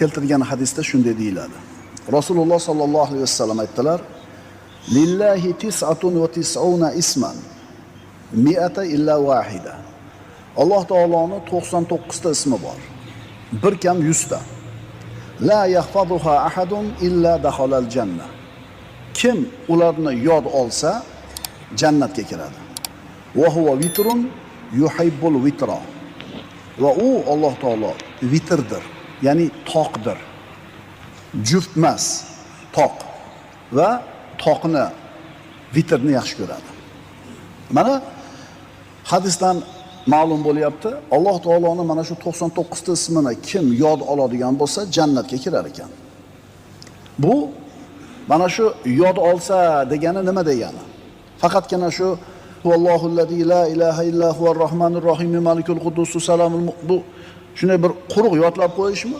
keltirgan hadisda shunday deyiladi. Rasululloh sallallohu alayhi vasallam aytdilar: "Lillahi tis'atun va tis'una isman, mi'ata illa wahida." Alloh taoloning 99 ta ismi bor. Bir kam 100 ta. La yahfazuha ahadun illa dakhalal janna. Kim ularni yod olsa, jannatga kiradi. Va huwa vitrun yuhibbul vitra. Va u Alloh taolo vitrdir, ya'ni toqdir. Juft emas, toq. Va toqni, vitrni yaxshi ko'radi. Mana hadisdan ma'lum bo'lyapti, Alloh taoloning mana shu 99 ta ismini kim yod oladigan bo'lsa, jannatga kirar ekan. Bu mana shu yod olsa degani nima degani? Faqatgina shu Vallohullazi la ilaha illa huvar rohmanir rohim malikul quddus salamul bu shunday bir quruq yodlab qo'yishmi?